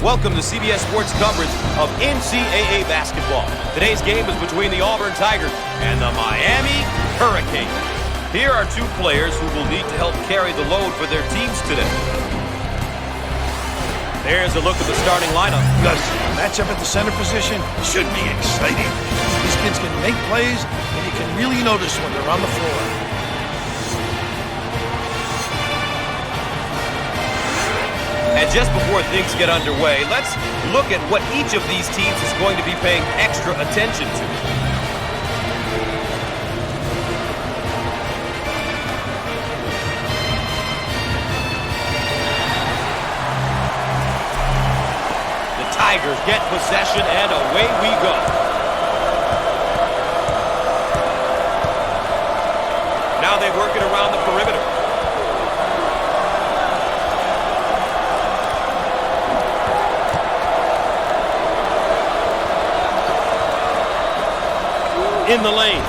Welcome to CBS Sports coverage of NCAA basketball. Today's game is between the Auburn Tigers and the Miami Hurricanes. Here are two players who will need to help carry the load for their teams today. There's a look at the starting lineup. Gus, matchup at the center position should be exciting. These kids can make plays, and you can really notice when they're on the floor. And just before things get underway, let's look at what each of these teams is going to be paying extra attention to. The Tigers get possession, and away we go. Now they work it around the perimeter. In the lane.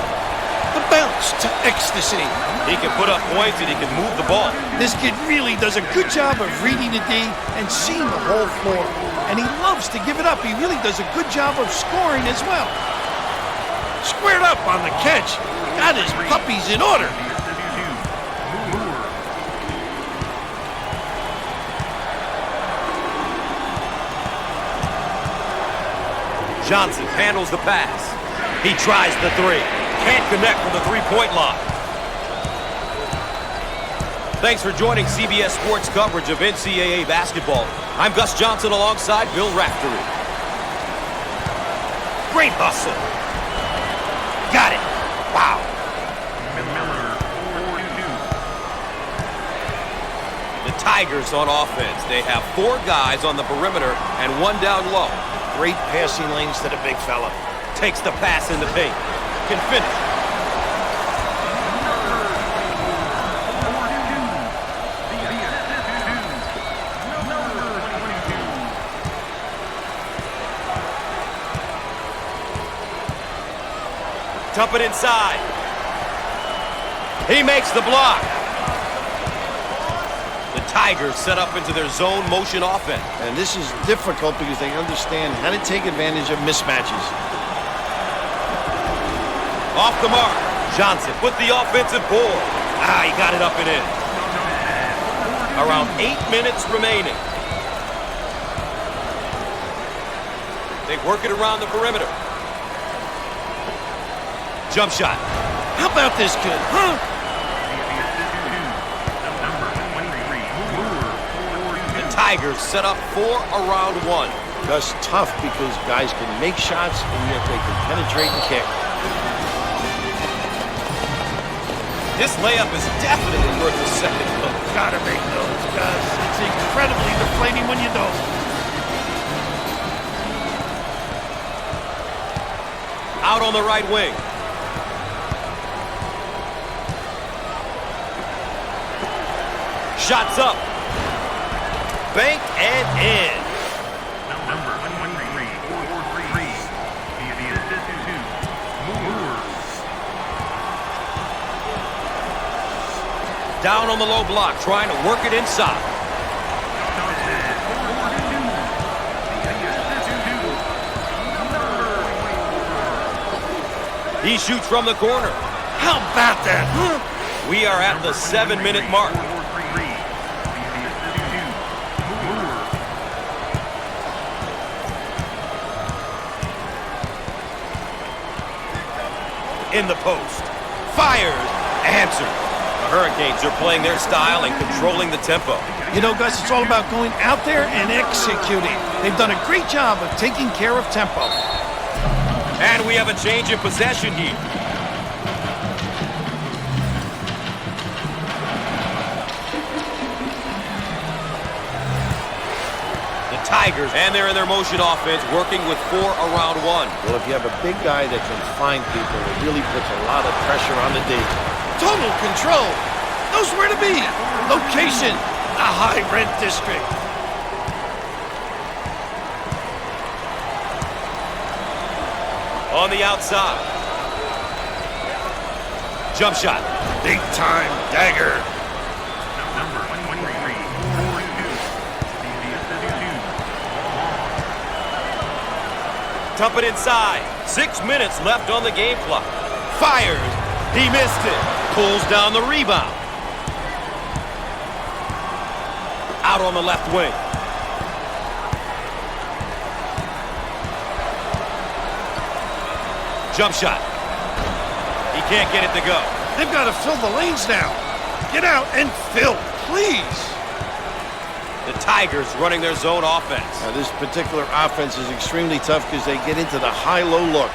The bounce to ecstasy. He can put up points and he can move the ball. This kid really does a good job of reading the D and seeing the whole floor. And he loves to give it up. He really does a good job of scoring as well. Squared up on the catch. Got his puppies in order. Johnson handles the pass. He tries the three. Can't connect from the three-point line. Thanks for joining CBS Sports coverage of NCAA basketball. I'm Gus Johnson alongside Bill Raftery. Great hustle. Got it. Wow. The Tigers on offense. They have 4 guys on the perimeter and 1 down low. Great passing lanes to the big fella. Takes the pass in the paint. Can finish. Dump it inside. He makes the block. The Tigers set up into their zone motion offense. And this is difficult because they understand how to take advantage of mismatches. Off the mark. Johnson with the offensive board. He got it up and in. Around 8 minutes remaining. They work it around the perimeter. Jump shot. How about this kid, huh? The Tigers set up 4 around 1. That's tough because guys can make shots and yet they can penetrate and kick. This layup is definitely worth a second look. Gotta make those, Gus. It's incredibly deflating when you don't. Out on the right wing. Shots up. Bank and in. Down on the low block, trying to work it inside. He shoots from the corner. How about that, huh? We are at the 7-minute mark. In the post. Fires. Answered. The Hurricanes are playing their style and controlling the tempo. You know, Gus, it's all about going out there and executing. They've done a great job of taking care of tempo. And we have a change in possession here. The Tigers, and they're in their motion offense, working with 4 around 1. Well, if you have a big guy that can find people, it really puts a lot of pressure on the D. Total control. Knows where to be. Location. A high-rent district. On the outside. Jump shot. Big time dagger. Dump it inside. 6 minutes left on the game clock. Fires. He missed it. Pulls down the rebound. Out on the left wing. Jump shot. He can't get it to go. They've got to fill the lanes now. Get out and fill, please. The Tigers running their zone offense. Now, this particular offense is extremely tough because they get into the high-low look.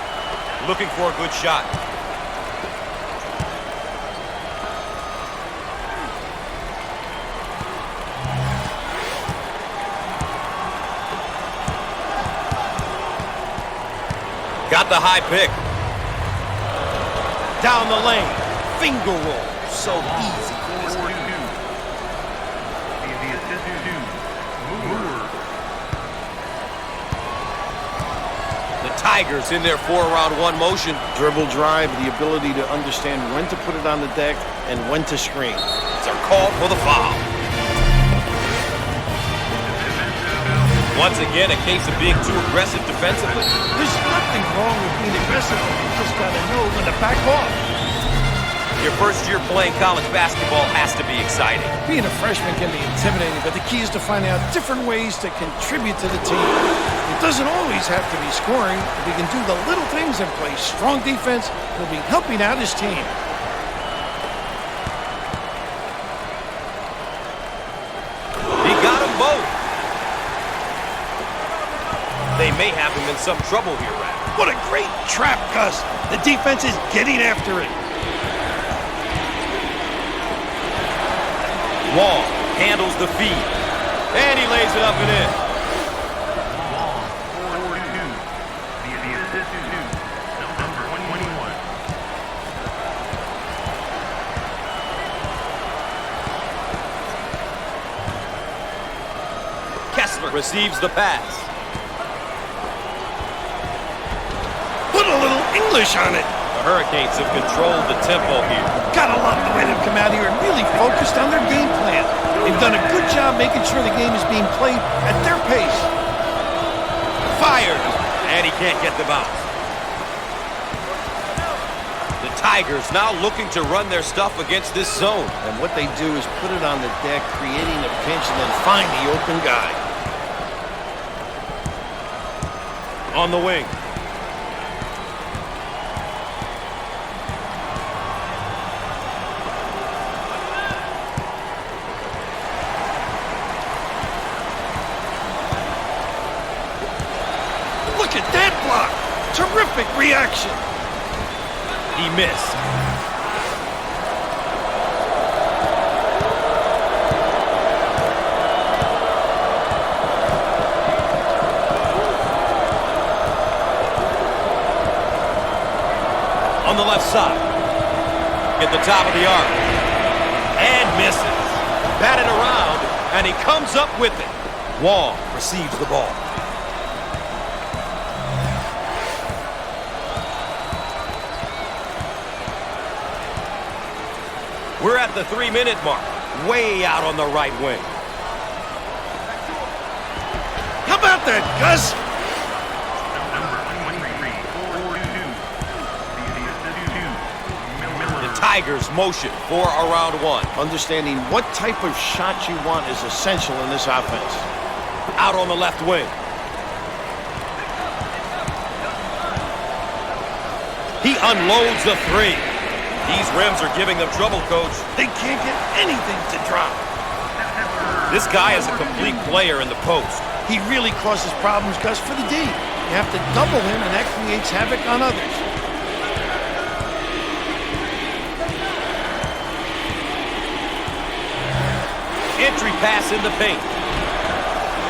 Looking for a good shot. Got the high pick. Down the lane. Finger roll. So easy for this guy. The Tigers in their 4-around-1 motion. Dribble drive, the ability to understand when to put it on the deck and when to screen. They're called for the foul. Once again, a case of being too aggressive defensively. There's nothing wrong with being aggressive. You just got to know when to back off. Your first year playing college basketball has to be exciting. Being a freshman can be intimidating, but the key is to find out different ways to contribute to the team. It doesn't always have to be scoring. If he can do the little things and play strong defense, he'll be helping out his team. He got them both. They may have him in some trouble here, Rat. What a great trap, Gus. The defense is getting after it. Wall handles the feed. And he lays it up and in. Kessler receives the pass. Put a little English on it. The Hurricanes have controlled the tempo here. Gotta love the way they've come out here and really focused on their game plan. They've done a good job making sure the game is being played at their pace. Fires, and he can't get the bounce. The Tigers now looking to run their stuff against this zone. And what they do is put it on the deck, creating a pinch, and then find the open guy. On the wing. Look at that block. Terrific reaction. He missed. On the left side. At the top of the arc. And misses. Batted around, and he comes up with it. Wall receives the ball. We're at the 3-minute mark. Way out on the right wing. How about that, Gus? The Tigers motion for around 1. Understanding what type of shot you want is essential in this offense. Out on the left wing. He unloads the 3. These rims are giving them trouble, Coach. They can't get anything to drop. This guy is a complete player in the post. He really causes problems, Gus, for the D. You have to double him, and that creates havoc on others. Entry pass in the paint.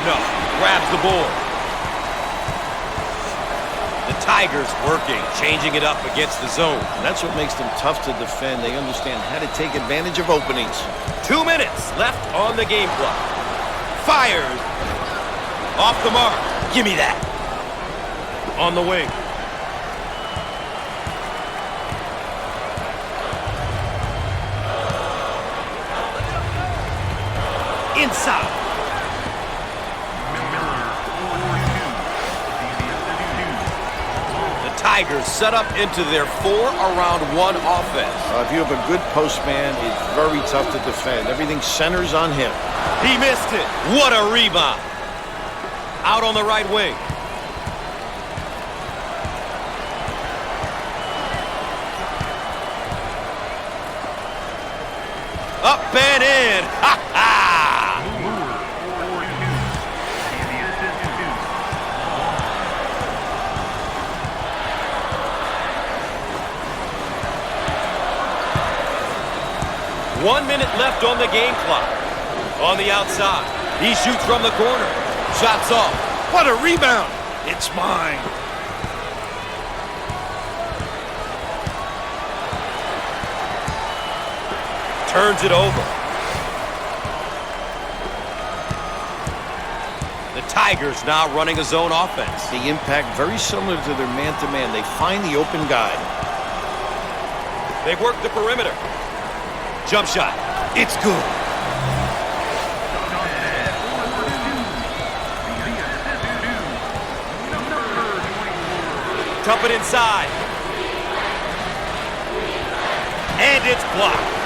No, grabs the board. The Tigers working, changing it up against the zone. And that's what makes them tough to defend. They understand how to take advantage of openings. 2 minutes left on the game clock. Fires. Off the mark. Give me that. On the wing. Inside. Tigers set up into their 4-around-1 offense. If you have a good post man, it's very tough to defend. Everything centers on him. He missed it. What a rebound. Out on the right wing. Up and in. Ha ha! One minute left on the game clock. On the outside, he shoots from the corner. Shots off. What a rebound. It's mine. Turns it over. The Tigers now running a zone offense. The impact very similar to their man-to-man. They find the open guy. They work the perimeter. Jump shot. It's good. Dump it inside. And it's blocked.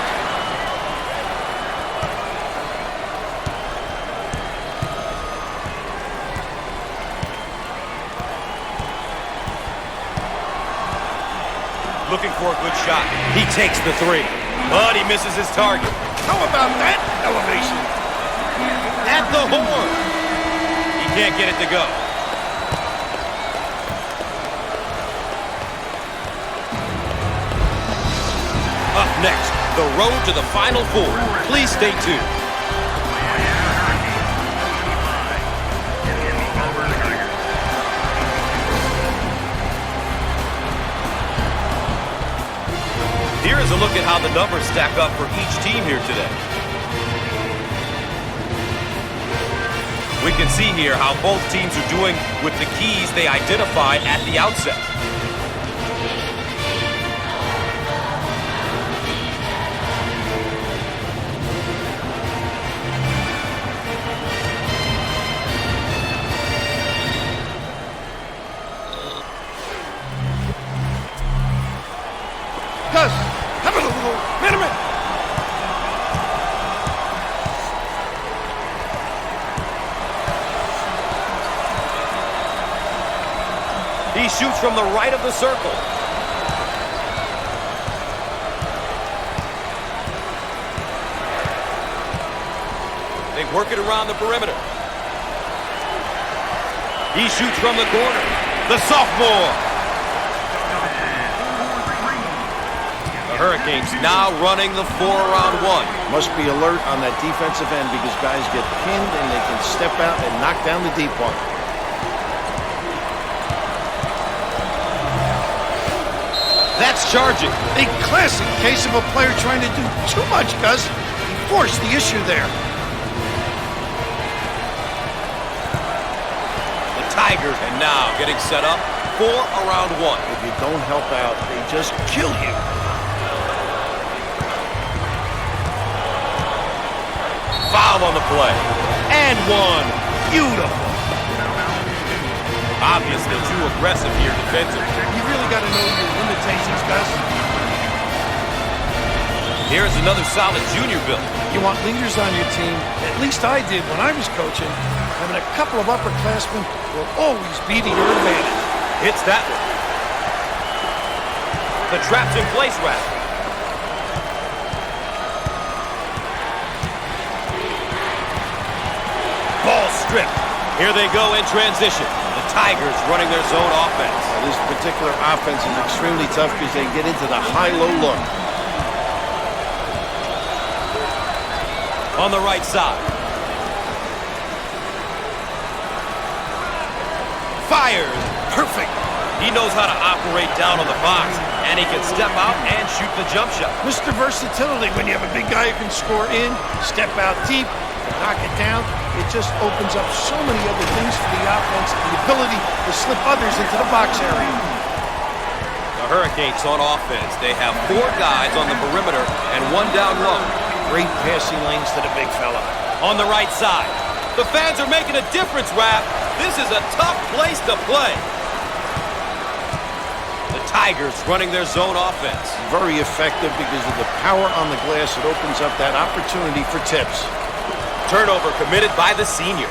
Looking for a good shot. He takes the three, but he misses his target. How about that elevation? At the horn. He can't get it to go. Up next, the road to the Final Four. Please stay tuned. Here is a look at how the numbers stack up for each team here today. We can see here how both teams are doing with the keys they identified at the outset. Gus, have a little minute. He shoots from the right of the circle. They work it around the perimeter. He shoots from the corner. The sophomore. The Hurricanes now running the 4-around-1. Must be alert on that defensive end because guys get pinned and they can step out and knock down the deep one. That's charging. A classic case of a player trying to do too much, Gus. He forced the issue there. The Tigers are now getting set up 4-around-1. If you don't help out, they just kill you. Foul on the play. And one. Beautiful. Obviously too aggressive here defensively. You really got to know your limitations, Gus. Here's another solid junior build. You want leaders on your team. At least I did when I was coaching. Having a couple of upperclassmen will always be to your advantage. Hits that one. The trap's in place, Rap. Ball stripped. Here they go in transition. The Tigers running their zone offense. This particular offense is extremely tough because they get into the high-low look. On the right side. Fires. Perfect. He knows how to operate down on the box, and he can step out and shoot the jump shot. Mr. Versatility, when you have a big guy who can score in, step out deep, knock it down, it just opens up so many other things for the offense, the ability to slip others into the box area. The Hurricanes on offense. They have 4 guys on the perimeter and 1 down low. Great passing lanes to the big fella. On the right side. The fans are making a difference, Rap. This is a tough place to play. Tigers running their zone offense. Very effective because of the power on the glass. It opens up that opportunity for tips. Turnover committed by the senior.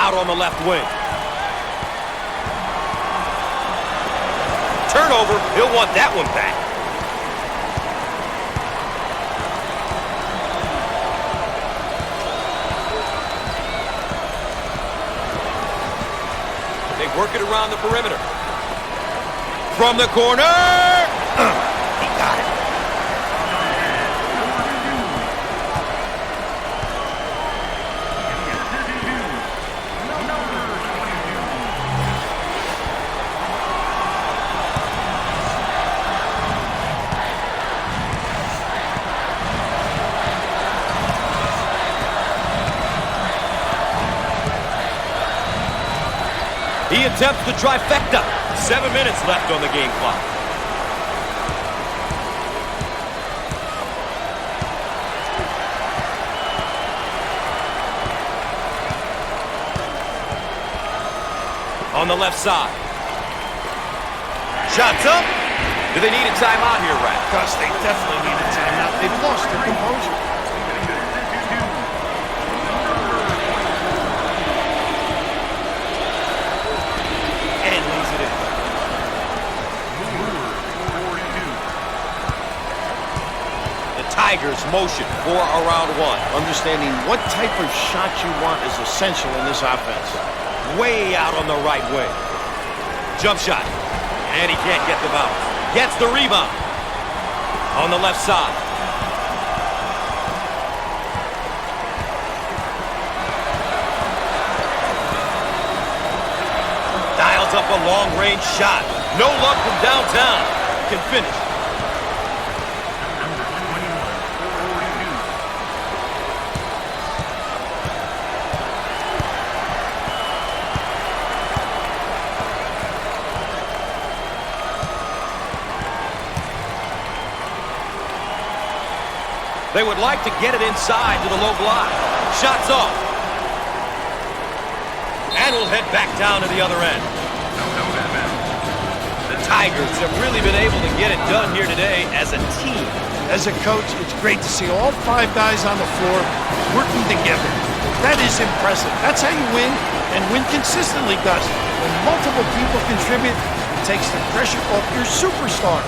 Out on the left wing. Turnover. He'll want that one back. They work it around the perimeter. From the corner. He got it. He attempts the trifecta. 7 minutes left on the game clock. On the left side. Shots up. Do they need a timeout here, Rat? Gus, they definitely need a timeout. They've lost their composure. Tigers motion for a round one. Understanding what type of shot you want is essential in this offense. Way out on the right wing. Jump shot. And he can't get the bounce. Gets the rebound. On the left side. Dials up a long-range shot. No luck from downtown. Can finish. They would like to get it inside to the low block. Shots off. And we'll head back down to the other end. The Tigers have really been able to get it done here today as a team. As a coach, it's great to see all 5 guys on the floor working together. That is impressive. That's how you win, and win consistently, Gus. When multiple people contribute, it takes the pressure off your superstar.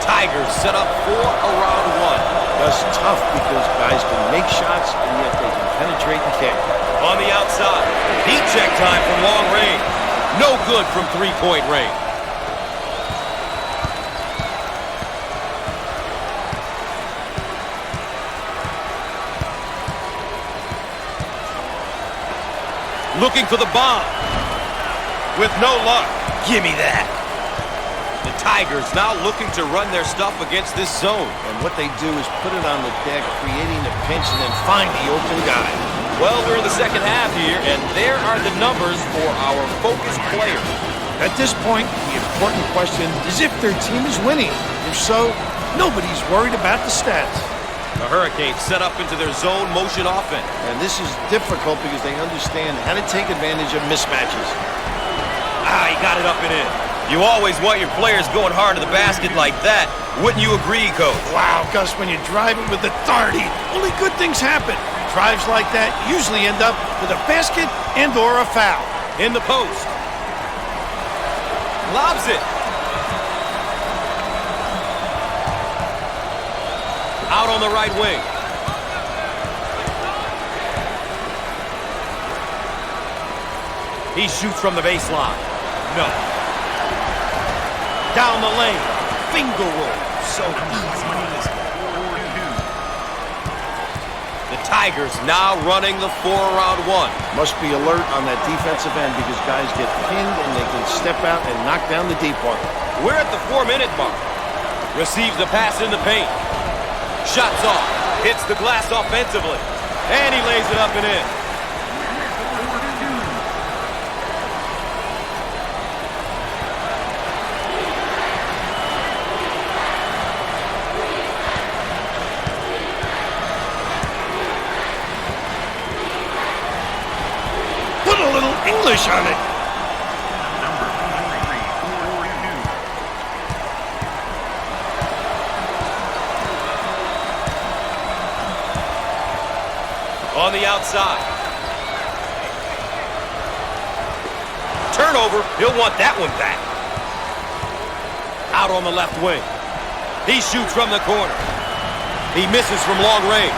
Tigers set up for a round one. That's tough because guys can make shots and yet they can penetrate and kick. On the outside, heat check time from long range. No good from three-point range. Looking for the bomb. With no luck. Give me that. Tigers now looking to run their stuff against this zone. And what they do is put it on the deck, creating a pinch, and then find the open guy. Well, we're in the second half here, and there are the numbers for our focused players. At this point, the important question is if their team is winning. If so, nobody's worried about the stats. The Hurricanes set up into their zone motion offense. And this is difficult because they understand how to take advantage of mismatches. He got it up and in. You always want your players going hard to the basket like that. Wouldn't you agree, Coach? Wow, Gus, when you drive it with authority, only good things happen. Drives like that usually end up with a basket and or a foul. In the post. Lobs it. Out on the right wing. He shoots from the baseline. No. Down the lane. Finger roll. So easy for this guy. The Tigers now running the 4-round one. Must be alert on that defensive end because guys get pinned and they can step out and knock down the deep one. We're at the 4-minute mark. Receives the pass in the paint. Shots off. Hits the glass offensively. And he lays it up and in. shot it. On the outside. Turnover. He'll want that one back. Out on the left wing. He shoots from the corner. He misses from long range.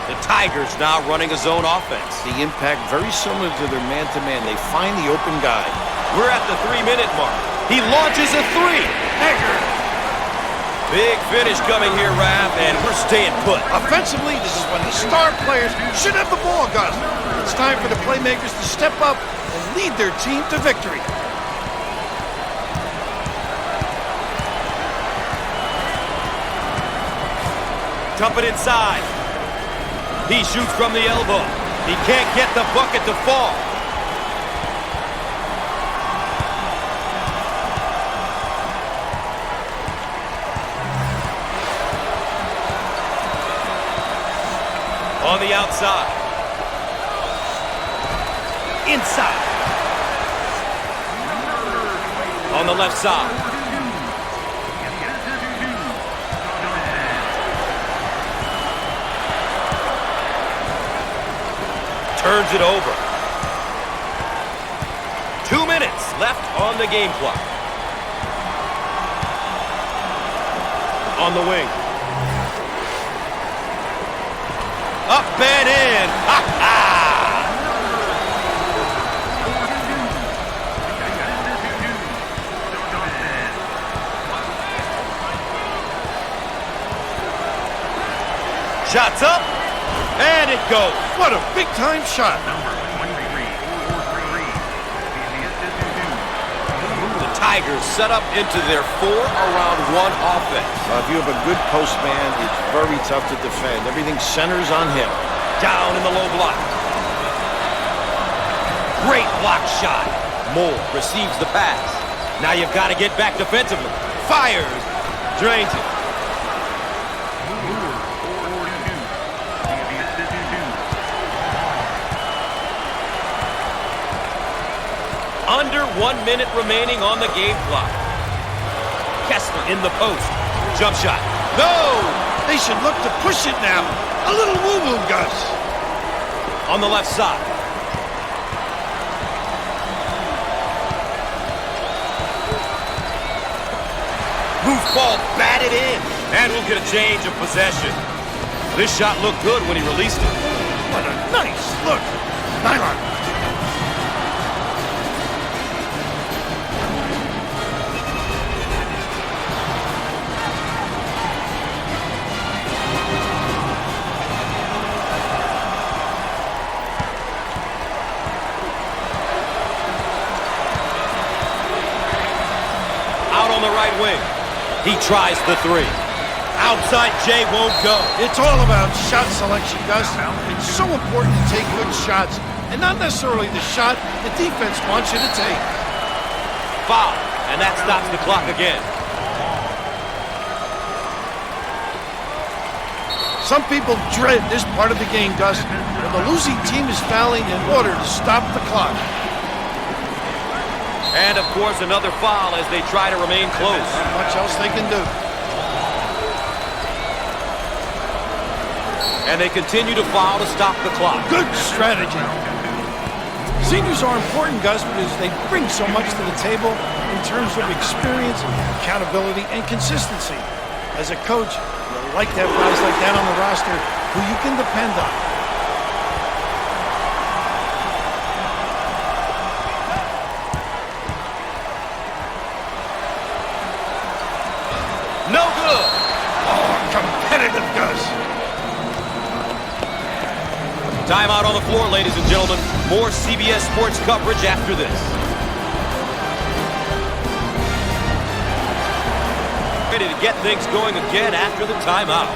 The Tigers now running a zone offense. The impact very similar to their man-to-man. They find the open guy. We're at the 3-minute mark. He launches a three. Big finish coming here, Raph, and we're staying put. Offensively, this is when the star players should have the ball, Gus. It's time for the playmakers to step up and lead their team to victory. Dump it inside. He shoots from the elbow. He can't get the bucket to fall. On the outside. Inside. On the left side. Turns it over. 2 minutes left on the game clock. On the wing. Up and in. Ha ha! Shots up, and it goes. What a big-time shot. The Tigers set up into their 4-around-1 offense. If you have a good post man, it's very tough to defend. Everything centers on him. Down in the low block. Great block shot. Moore receives the pass. Now you've got to get back defensively. Fires. Drains it. Under 1 minute remaining on the game clock. Kessler in the post. Jump shot. No! They should look to push it now. A little woo-woo, Gus. On the left side. Loose ball batted in. And we'll get a change of possession. This shot looked good when he released it. What a nice look. Nylon. The right wing. He tries the three. Outside J won't go. It's all about shot selection, Gus. It's so important to take good shots, and not necessarily the shot the defense wants you to take. Foul, and that stops the clock again. Some people dread this part of the game, Gus, when the losing team is fouling in order to stop the clock. And, of course, another foul as they try to remain close. Not much else they can do. And they continue to foul to stop the clock. Good strategy. Seniors are important, Gus, because they bring so much to the table in terms of experience, accountability, and consistency. As a coach, you like to have guys like that on the roster who you can depend on. No good. Oh, competitive, Gus. Timeout on the floor, ladies and gentlemen. More CBS Sports coverage after this. Ready to get things going again after the timeout.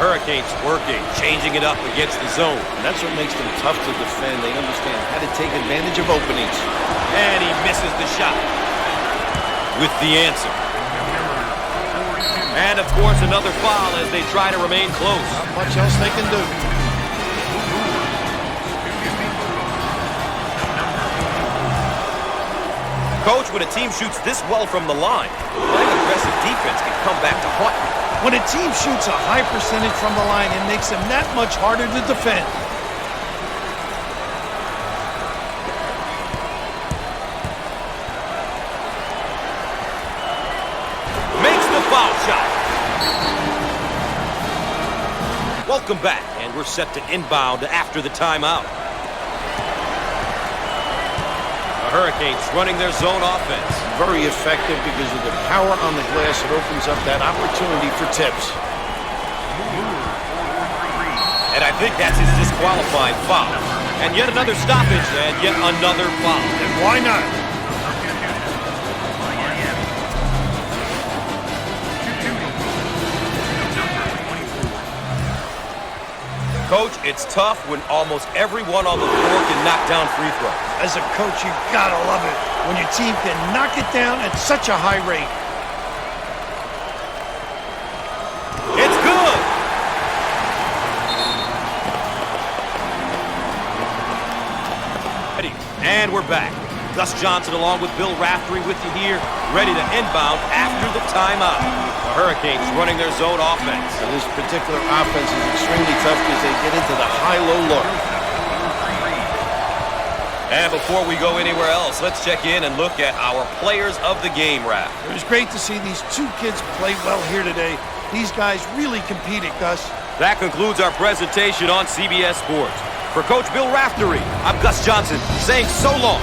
Hurricanes working, changing it up against the zone. And that's what makes them tough to defend. They understand how to take advantage of openings. And he misses the shot with the answer. And, of course, another foul as they try to remain close. Not much else they can do. Coach, when a team shoots this well from the line, playing aggressive defense can come back to haunt you. When a team shoots a high percentage from the line, it makes them that much harder to defend. Makes the foul shot. Welcome back, and we're set to inbound after the timeout. The Hurricanes running their zone offense. Very effective because of the power on the glass. It opens up that opportunity for tips. And I think that's his disqualifying foul. And yet another stoppage, and yet another foul. And why not? Coach, it's tough when almost everyone on the floor can knock down free throws. As a coach, you gotta love it when your team can knock it down at such a high rate. It's good! And we're back. Gus Johnson along with Bill Raftery with you here, ready to inbound after the timeout. The Hurricanes running their zone offense. So this particular offense is extremely tough because they get into the high-low look. And before we go anywhere else, let's check in and look at our players of the game, Raph. It was great to see these two kids play well here today. These guys really competed, Gus. That concludes our presentation on CBS Sports. For Coach Bill Raftery, I'm Gus Johnson saying so long.